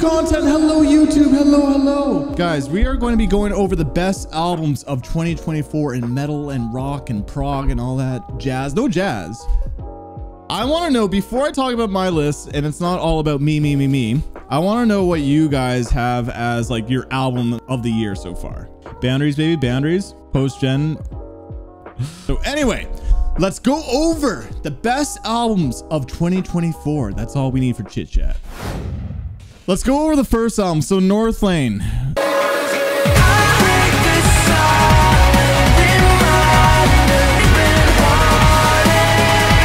content. Hello, YouTube. Hello. Guys, we are going to be going over the best albums of 2024 in metal and rock and prog and all that jazz. No jazz. I want to know, before I talk about my list, and it's not all about me, I want to know what you guys have as like your album of the year so far. Boundaries, baby, boundaries. Post-gen. So anyway, let's go over the best albums of 2024. That's all we need for chit chat. Let's go over the first album. So Northlane.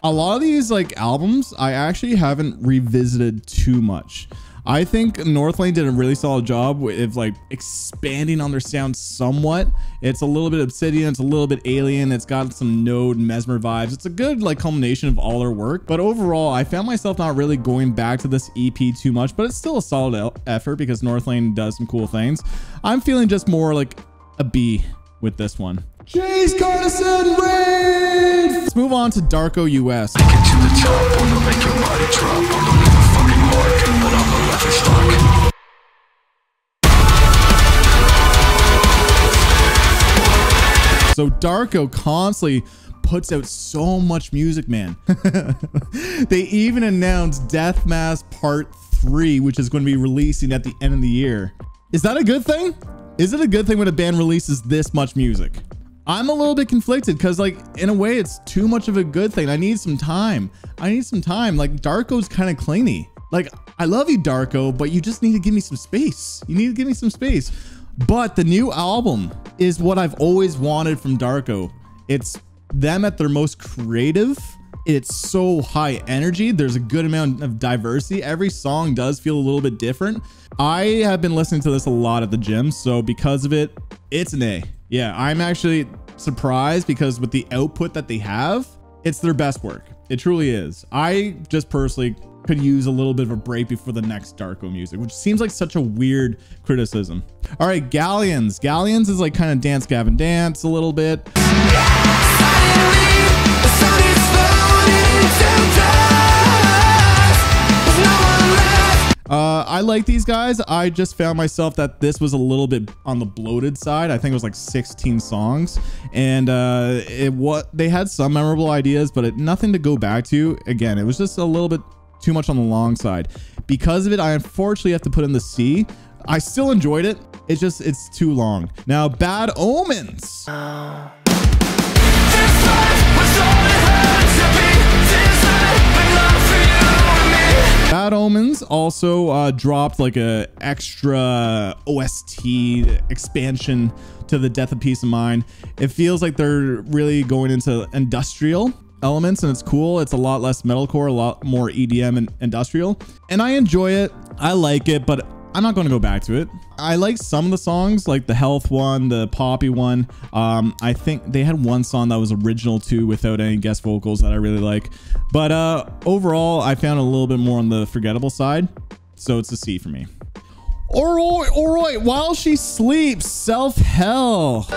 A lot of these like albums I actually haven't revisited too much. I think Northlane did a really solid job with like expanding on their sound somewhat. It's a little bit Obsidian, it's a little bit Alien, it's got some Node and Mesmer vibes. It's a good like culmination of all their work, but overall I found myself not really going back to this EP too much, but it's still a solid effort because Northlane does some cool things. I'm feeling just more like a B with this one. Chase Carnison Raid! Let's move on to Darko US. Take it to the top, wanna make your body drop, wanna leave a fucking mark, but I'm a leather stock. So Darko constantly puts out so much music, man. They even announced Death Mass Part 3, which is going to be releasing at the end of the year. Is that a good thing? Is it a good thing when a band releases this much music? I'm a little bit conflicted because like in a way it's too much of a good thing. I need some time. Like Darko's kind of clingy. Like I love you, Darko, but you just need to give me some space. You need to give me some space. But the new album is what I've always wanted from Darko. It's them at their most creative. It's so high energy. There's a good amount of diversity. Every song does feel a little bit different. I have been listening to this a lot at the gym, so because of it, it's an A. Yeah, I'm actually surprised because with the output that they have, it's their best work. It truly is. I just personally could use a little bit of a break before the next Darko music, which seems like such a weird criticism. All right, Galleons. Galleons is like kind of Dance Gavin Dance a little bit. I like these guys. I just found myself that this was a little bit on the bloated side. I think it was like 16 songs, and they had some memorable ideas, but nothing to go back to. Again, it was just a little bit too much on the long side. Because of it, I unfortunately have to put in the C. I still enjoyed it. It's too long. Now, Bad Omens. Bad Omens also dropped like a extra OST expansion to the Death of Peace of Mind. It feels like they're really going into industrial elements, and it's cool. It's a lot less metalcore, a lot more EDM and industrial, and I enjoy it. I like it, but I'm not going to go back to it. I like some of the songs, like the Health one, the Poppy one. I think they had one song that was original too without any guest vocals that I really like. But overall, I found a little bit more on the forgettable side. So it's a C for me. All right. While She Sleeps, Self Hell.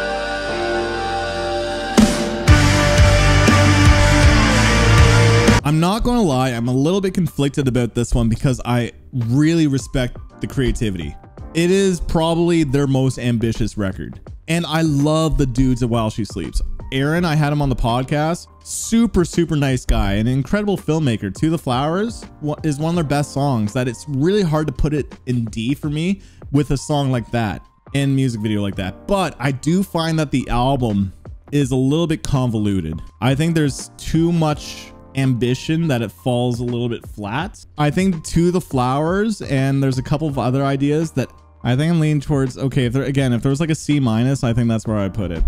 I'm not going to lie, I'm a little bit conflicted about this one because I really respect the creativity. It is probably their most ambitious record. And I love the dudes at While She Sleeps. Aaron, I had him on the podcast. Super nice guy, an incredible filmmaker. To the Flowers is one of their best songs that it's really hard to put it in D for me with a song like that and music video like that. But I do find that the album is a little bit convoluted. I think there's too much ambition that it falls a little bit flat. I think To the Flowers, and there's a couple of other ideas that I think I'm leaning towards. Okay, if there's like a C minus, I think that's where I put it.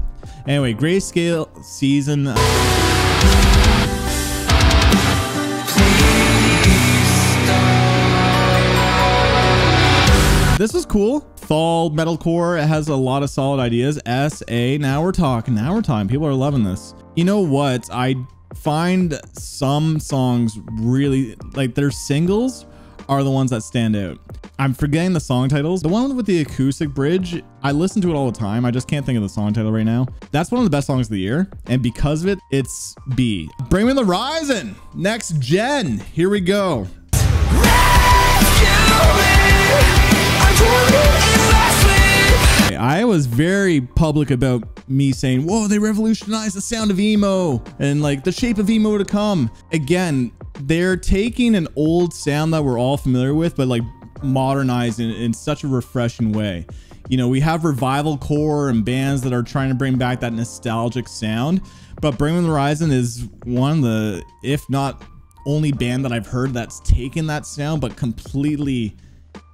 Anyway, Grayscale Season. This was cool. Fall metalcore. It has a lot of solid ideas. SA. Now we're talking. People are loving this. You know what? I find some songs really, like their singles are the ones that stand out. I'm forgetting the song titles. The one with the acoustic bridge, I listen to it all the time. I just can't think of the song title right now. That's one of the best songs of the year, and because of it, it's B. Bring Me the Horizon. Next Gen. Here we go. Rescue me. I was very public about me saying, whoa, they revolutionized the sound of emo and like the shape of emo to come. Again, they're taking an old sound that we're all familiar with, but like modernizing it in such a refreshing way. You know, we have revival core and bands that are trying to bring back that nostalgic sound, but Bring Me the Horizon is one of the, if not only band that I've heard that's taken that sound but completely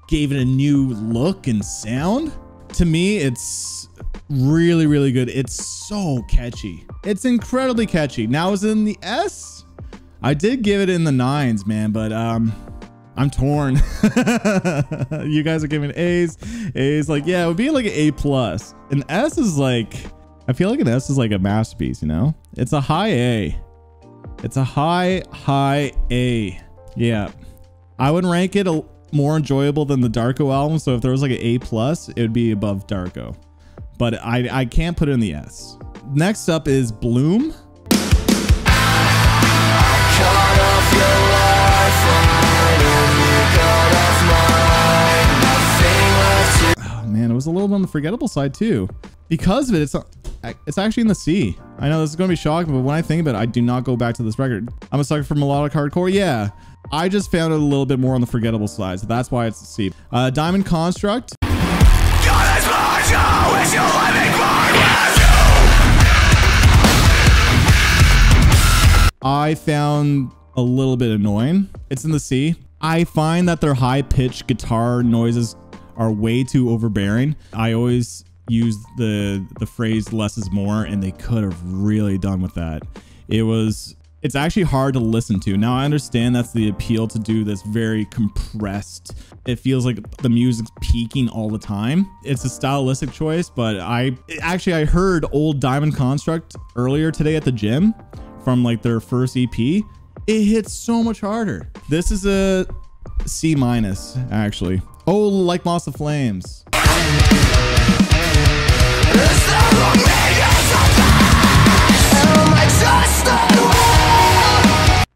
gave it a new look and sound. To me, it's really, really good. It's so catchy. It's incredibly catchy. Now, is it in the S? I did give it in the 9s, man, but I'm torn. You guys are giving A's. A's like, yeah, it would be like an A+. An S is like, I feel like an S is like a masterpiece, you know? It's a high A. It's a high A. Yeah. I would rank it more enjoyable than the Darko album. So if there was like an A+, it would be above Darko. But I can't put it in the S. Next up is Bloom. Oh man, it was a little on the forgettable side too. Because of it, it's actually in the C. I know this is going to be shocking, but when I think about it, I do not go back to this record. I'm a sucker for melodic hardcore. Yeah. I just found it a little bit more on the forgettable side, so that's why it's a C. Diamond Construct. I found a little bit annoying. It's in the C. I find that their high-pitched guitar noises are way too overbearing. I always use the phrase less is more, and they could have really done with that. It's actually hard to listen to. Now I understand that's the appeal, to do this very compressed. It feels like the music's peaking all the time. It's a stylistic choice, but I heard old Diamond Construct earlier today at the gym from like their first EP. It hits so much harder. This is a C- actually. Oh, like Moss of Flames.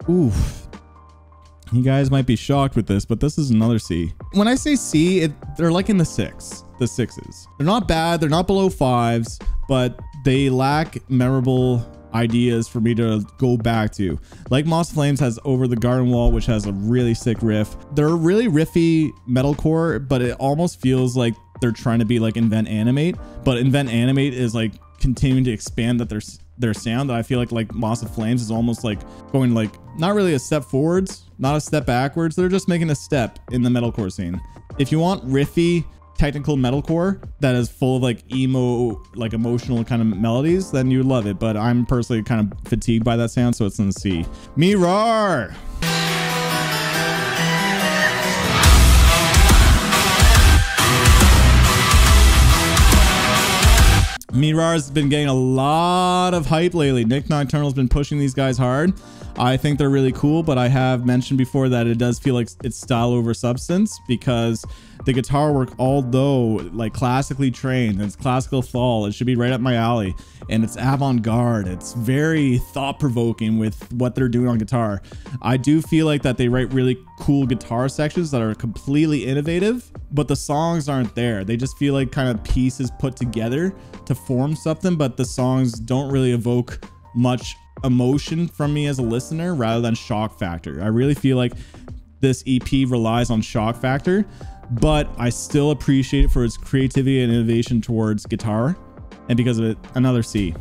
Oof. You guys might be shocked with this, but this is another C. When I say C, they're like in the 6. The 6s. They're not bad. They're not below 5s, but they lack memorable ideas for me to go back to. Like Moss Flames has Over the Garden Wall, which has a really sick riff. They're really riffy metalcore, but it almost feels like they're trying to be like Invent Animate, but Invent Animate is like continuing to expand that their sound. I feel like Moss of Flames is almost like going like not really a step forwards, not a step backwards. They're just making a step in the metalcore scene. If you want riffy technical metalcore that is full of like emo, like emotional kind of melodies, then you would love it. But I'm personally kind of fatigued by that sound, so it's in the C. Mirar. Mirar's been getting a lot of hype lately. Nick Nocturnal's been pushing these guys hard. I think they're really cool, but I have mentioned before that it does feel like it's style over substance, because the guitar work, although like classically trained, it's classical fall, it should be right up my alley, and it's avant-garde. It's very thought-provoking with what they're doing on guitar. I do feel like that they write really cool guitar sections that are completely innovative, but the songs aren't there. They just feel like kind of pieces put together to form something, but the songs don't really evoke much emotion from me as a listener rather than shock factor. I really feel like this EP relies on shock factor, but I still appreciate it for its creativity and innovation towards guitar, and because of it, another C.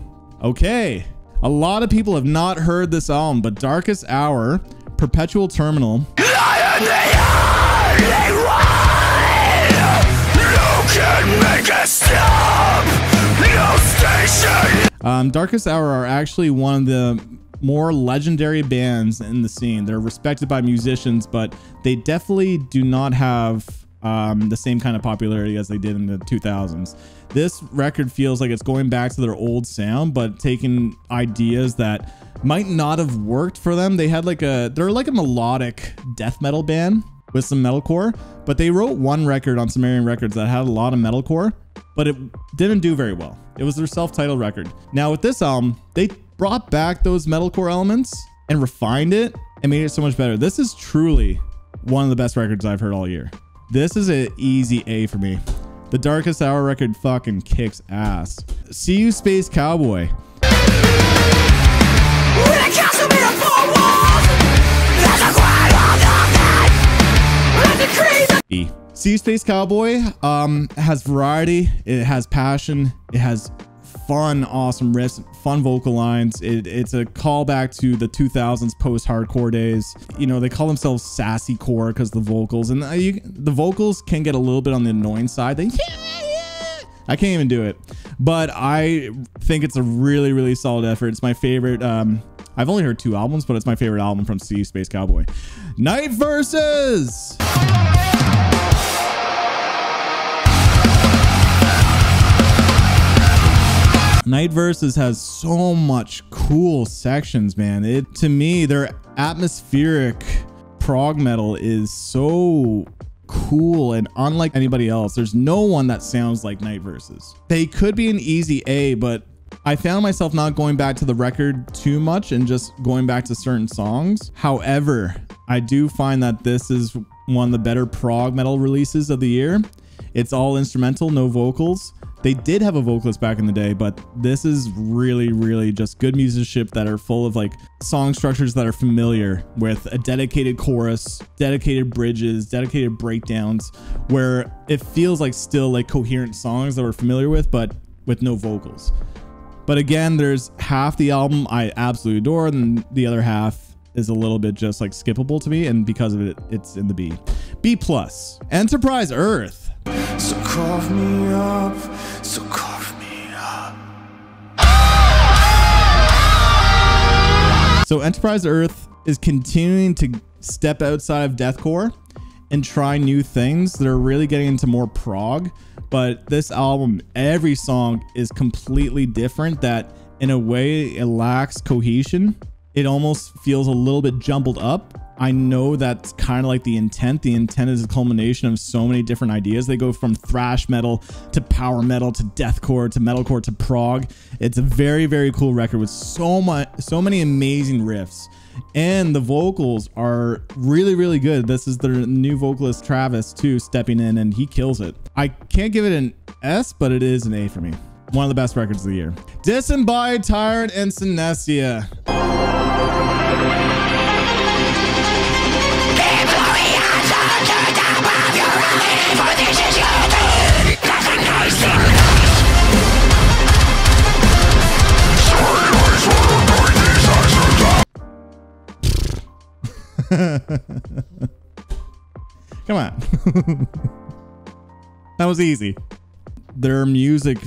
Okay, a lot of people have not heard this album, but Darkest Hour, Perpetual Terminal. Darkest Hour are actually one of the more legendary bands in the scene. They're respected by musicians, but they definitely do not have the same kind of popularity as they did in the 2000s. This record feels like it's going back to their old sound, but taking ideas that might not have worked for them. They're like a melodic death metal band with some metalcore, but they wrote one record on Sumerian Records that had a lot of metalcore, but it didn't do very well. It was their self-titled record. Now with this album, they brought back those metalcore elements and refined it and made it so much better. This is truly one of the best records I've heard all year. This is an easy A for me. The Darkest Hour record fucking kicks ass. See You Space Cowboy. See You Space Cowboy has variety, it has passion, it has fun, awesome riffs, fun vocal lines. It's a callback to the 2000s post-hardcore days. You know, they call themselves sassy core because the vocals, and the vocals can get a little bit on the annoying side. I can't even do it, but I think it's a really, really solid effort. It's my favorite. I've only heard 2 albums, but it's my favorite album from See You Space Cowboy. Night Verses. Night Verses has so much cool sections, man. To me, their atmospheric prog metal is so cool and unlike anybody else. There's no one that sounds like Night Verses. They could be an easy A, but I found myself not going back to the record too much and just going back to certain songs. However, I do find that this is one of the better prog metal releases of the year. It's all instrumental, no vocals. They did have a vocalist back in the day, but this is really, really just good musicianship that are full of like song structures that are familiar, with a dedicated chorus, dedicated bridges, dedicated breakdowns, where it feels like still like coherent songs that we're familiar with, but with no vocals. But again, there's half the album I absolutely adore, and the other half is a little bit just like skippable to me, and because of it, it's in the B. B+. Enterprise Earth. So carve me up, so carve me up. So Enterprise Earth is continuing to step outside of deathcore and try new things that are really getting into more prog. But this album, every song is completely different, that in a way it lacks cohesion. It almost feels a little bit jumbled up. I know that's kind of like the intent. The intent is a culmination of so many different ideas. They go from thrash metal to power metal to deathcore to metalcore to prog. It's a very, very cool record with so many amazing riffs. And the vocals are really, really good. This is their new vocalist, Travis, too, stepping in, and he kills it. I can't give it an S, but it is an A for me. One of the best records of the year. Disembodied Tyrant and Synestia. Come on. That was easy. Their music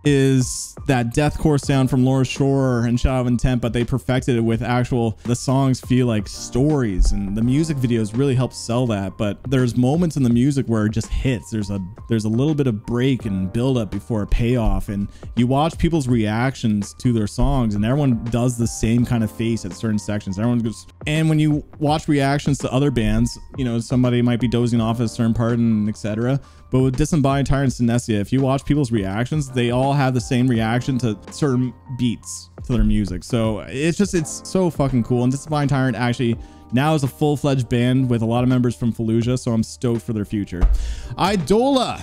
is that deathcore sound from Laura Shore and Shadow of Intent, but they perfected it with the songs feel like stories, and the music videos really help sell that. But there's moments in the music where it just hits. There's a little bit of break and build up before a payoff, and you watch people's reactions to their songs, and everyone does the same kind of face at certain sections. Everyone goes, and when you watch reactions to other bands, you know, somebody might be dozing off at a certain part and etc. But with Disembodied Tyrant and Synestia, if you watch people's reactions, they all have the same reaction to certain beats to their music. So it's so fucking cool. And Disembodied Tyrant actually now is a full-fledged band with a lot of members from Fallujah, so I'm stoked for their future. Idola.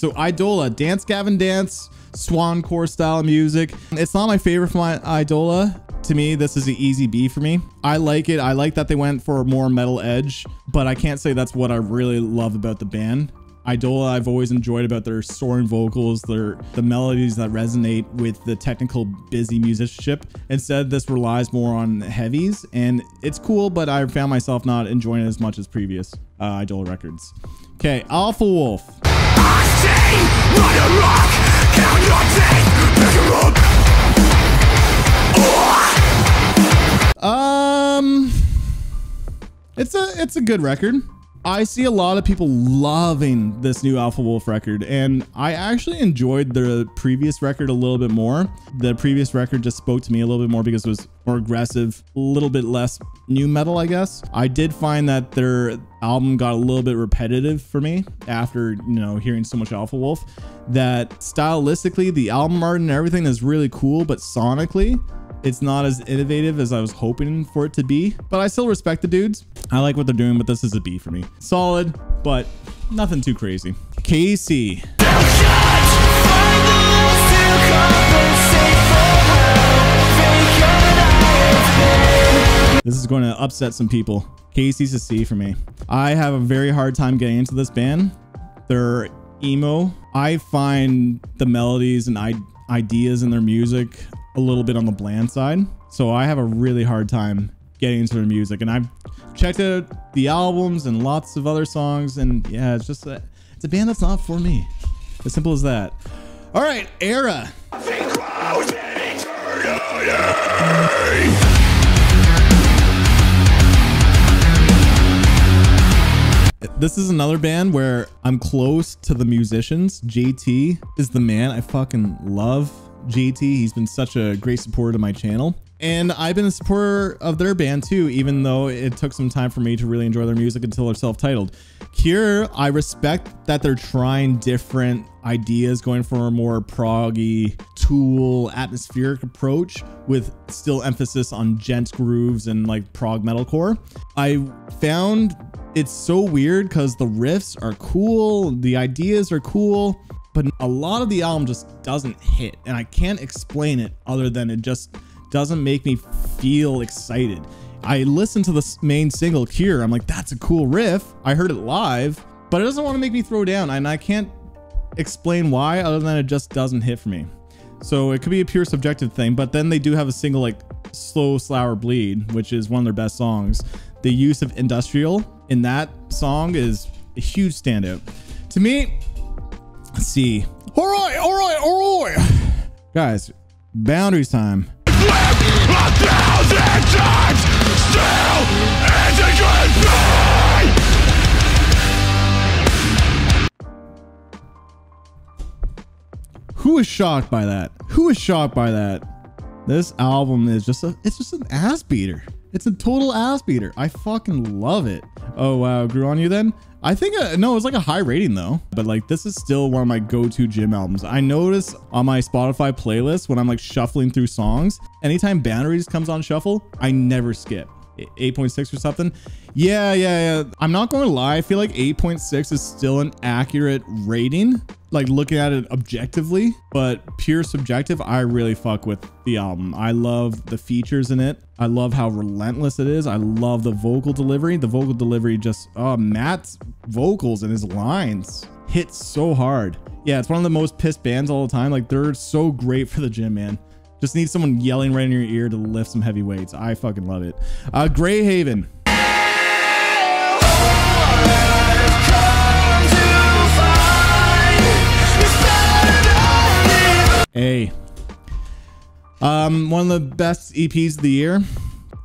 So Idola, Dance Gavin Dance, swancore style music. It's not my favorite from Idola. To me, this is an easy B for me. I like it. I like that they went for a more metal edge, but I can't say that's what I really love about the band. Idola, I've always enjoyed about their soaring vocals, the melodies that resonate with the technical busy musicianship. Instead, this relies more on heavies, and it's cool, but I found myself not enjoying it as much as previous Idola records. Okay, Alpha Wolf. I say, run a rock, count your teeth, pick her up. It's a good record. I see a lot of people loving this new Alpha Wolf record, and I actually enjoyed the previous record a little bit more. The previous record just spoke to me a little bit more because it was more aggressive, a little bit less new metal, I guess. I did find that their album got a little bit repetitive for me after, you know, hearing so much Alpha Wolf, that stylistically the album art and everything is really cool, but sonically It's not as innovative as I was hoping for it to be, but I still respect the dudes. I like what they're doing, but this is a B for me. Solid, but nothing too crazy. KC. This is going to upset some people. KC's a C for me. I have a very hard time getting into this band. They're emo. I find the melodies and ideas in their music a little bit on the bland side. So I have a really hard time getting into their music. And I've checked out the albums and lots of other songs. And yeah, it's just it's a band that's not for me. As simple as that. All right, Erra. This is another band where I'm close to the musicians. JT is the man. I fucking love JT. He's been such a great supporter to my channel. And I've been a supporter of their band too, even though it took some time for me to really enjoy their music until they're self-titled. Cure, I respect that they're trying different ideas, going for a more proggy, Tool, atmospheric approach with still emphasis on gent grooves and like prog metalcore. I found it's so weird because the riffs are cool, the ideas are cool, but a lot of the album just doesn't hit. And I can't explain it other than it just doesn't make me feel excited. I listened to the main single, Cure. I'm like, that's a cool riff. I heard it live, but it doesn't want to make me throw down. And I can't explain why other than it just doesn't hit for me. So it could be a pure subjective thing, but then they do have a single like Slow Sour Bleed, which is one of their best songs. The use of industrial in that song is a huge standout. To me, let's see. All right. Guys, Boundaries time. Who is shocked by that? Who is shocked by that? This album is just it's just an ass beater. It's a total ass beater. I fucking love it. Oh wow, grew on you then? I think no, it's like a high rating though. But like this is still one of my go-to gym albums. I notice on my Spotify playlist when I'm like shuffling through songs, anytime Boundaries comes on shuffle, I never skip. 8.6 or something. Yeah. I'm not going to lie. I feel like 8.6 is still an accurate rating, like looking at it objectively, but pure subjective, I really fuck with the album. I love the features in it. I love how relentless it is. I love the vocal delivery. The vocal delivery just, Matt's vocals and his lines hit so hard. Yeah, it's one of the most pissed bands all the time. Like they're so great for the gym, man. Just need someone yelling right in your ear to lift some heavy weights. I fucking love it. Greyhaven. A. One of the best EPs of the year.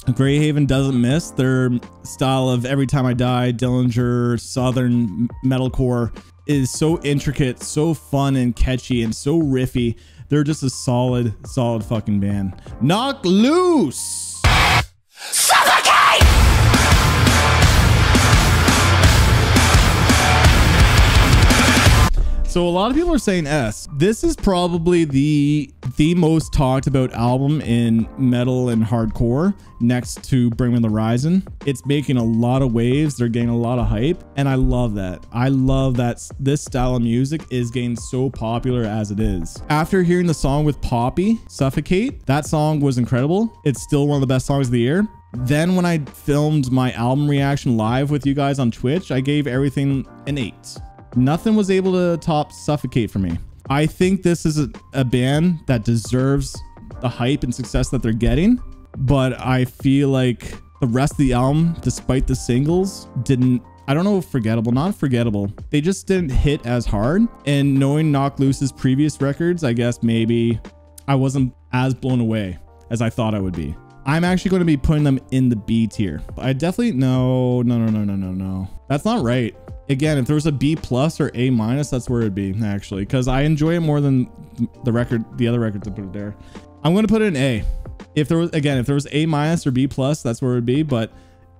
Greyhaven doesn't miss. Their style of Every Time I Die, Dillinger, Southern metalcore is so intricate, so fun and catchy, and so riffy. They're just a solid fucking band. Knock Loose! Suffocate! So a lot of people are saying S. This is probably the most talked about album in metal and hardcore next to Bring Me the Horizon. It's making a lot of waves. They're getting a lot of hype. And I love that. I love that this style of music is getting so popular as it is. After hearing the song with Poppy, Suffocate, that song was incredible. It's still one of the best songs of the year. Then when I filmed my album reaction live with you guys on Twitch, I gave everything an 8. Nothing was able to top Suffocate for me. I think this is a band that deserves the hype and success that they're getting, but I feel like the rest of the album, despite the singles, didn't, I don't know, not forgettable. They just didn't hit as hard. And knowing Knock Loose's previous records, I guess maybe I wasn't as blown away as I thought I would be. I'm actually going to be putting them in the B tier. I definitely, no. That's not right. Again, if there was a B plus or A minus, that's where it'd be actually, because I enjoy it more than the other record to put it there. I'm going to put it in A. If there was A minus or B plus, that's where it'd be. But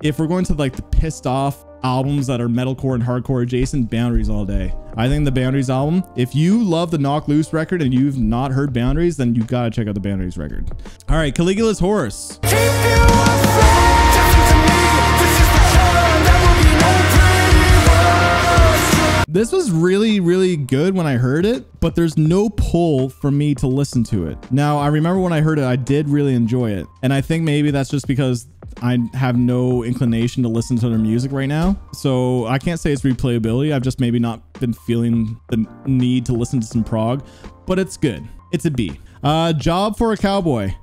if we're going to like the pissed off albums that are metalcore and hardcore adjacent, Boundaries all day. I think the Boundaries album, if you love the Knock Loose record and you've not heard Boundaries, then you gotta check out the Boundaries record. All right, Caligula's Horse. This was really, really good when I heard it, but there's no pull for me to listen to it. Now, I remember when I heard it, I did really enjoy it. And I think maybe that's just because I have no inclination to listen to their music right now. So I can't say it's replayability. I've just maybe not been feeling the need to listen to some prog, but it's good. It's a B. Job for a Cowboy.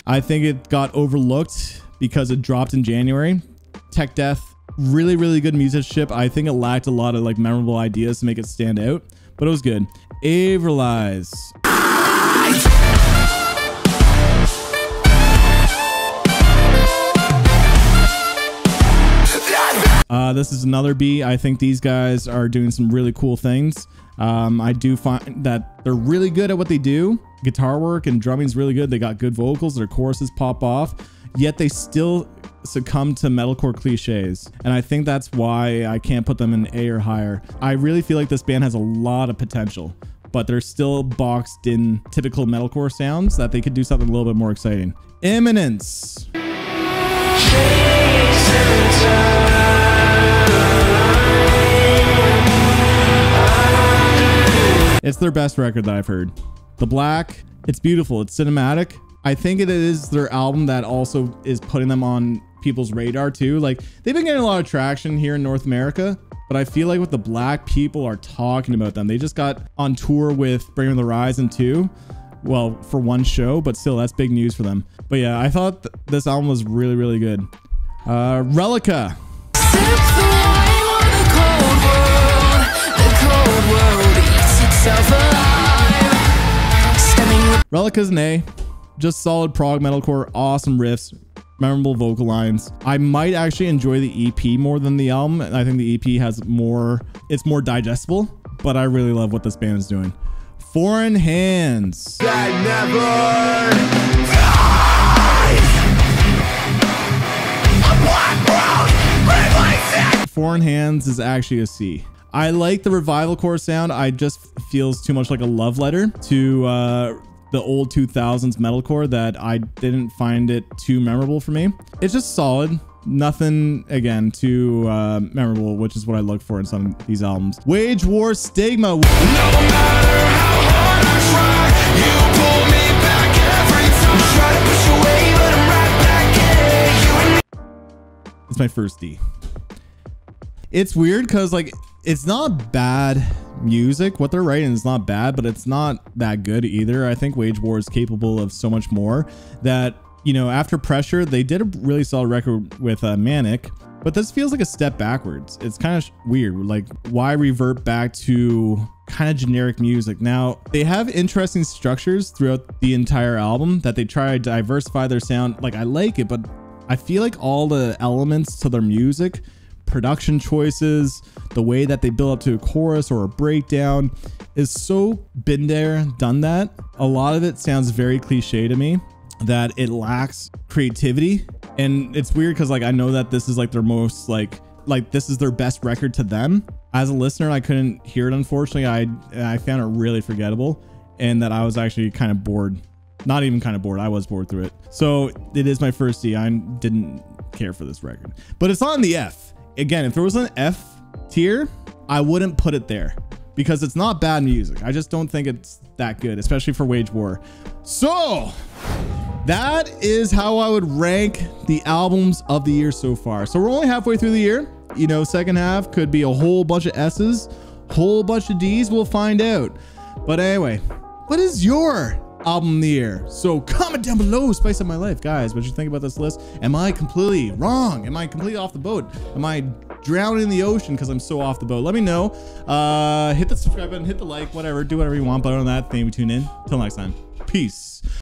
I think it got overlooked because it dropped in January. Tech Death, really, really good musicianship. I think it lacked a lot of like memorable ideas to make it stand out, but it was good. Averlies. This is another B. I think these guys are doing some really cool things. I do find that they're really good at what they do. Guitar work and drumming is really good. They got good vocals. Their choruses pop off, yet they still succumb to metalcore cliches. And I think that's why I can't put them in A or higher. I really feel like this band has a lot of potential, but they're still boxed in typical metalcore sounds that they could do something a little bit more exciting. Imminence. It's their best record that I've heard. The Black, it's beautiful. It's cinematic. I think it is their album that also is putting them on people's radar too. Like, they've been getting a lot of traction here in North America, but I feel like with The Black, people are talking about them. They just got on tour with Bring Me the Horizon too. Well, for one show, but still, that's big news for them. But yeah, I thought this album was really, really good. Relica. Relica's an A. Just solid prog metalcore, awesome riffs, memorable vocal lines. I might actually enjoy the EP more than the album. I think the EP has more, it's more digestible, but I really love what this band is doing. Foreign Hands. That never dies. Foreign Hands is actually a C. I like the revival core sound. I just feels too much like a love letter to the old 2000s metalcore that I didn't find it too memorable for me. It's just solid. Nothing, again, too memorable, which is what I look for in some of these albums. Wage War Stigma. No matter how hard I try, you pull me back every time. Try to push away, but I'm right back in. It's my first D. It's weird because, like, it's not bad music. What they're writing is not bad, but it's not that good either. I think Wage War is capable of so much more that, you know, after Pressure, they did a really solid record with Manic, but this feels like a step backwards. It's kind of weird. Like, why revert back to kind of generic music? Now, they have interesting structures throughout the entire album that they try to diversify their sound. Like, I like it, but I feel like all the elements to their music, production choices, the way that they build up to a chorus or a breakdown is so been there, done that. A lot of it sounds very cliche to me, that it lacks creativity. And it's weird because, like, I know that this is like their most like this is their best record to them. As a listener, I couldn't hear it, unfortunately. I found it really forgettable, and that I was actually kind of bored. Not even kind of bored, I was bored through it. So it is my first D. I didn't care for this record, but it's on the F. Again, if there was an F tier, I wouldn't put it there because it's not bad music. I just don't think it's that good, especially for Wage War. So that is how I would rank the albums of the year so far. So we're only halfway through the year. You know, second half could be a whole bunch of S's, whole bunch of D's. We'll find out. But anyway, what is your album of the year? So comment down below, spice up my life, guys. What you think about this list? Am I completely wrong? Am I completely off the boat? Am I drowning in the ocean because I'm so off the boat? Let me know. Hit the subscribe button, hit the like, whatever, do whatever you want. But other than that, thank you for tuning in. Till next time, peace.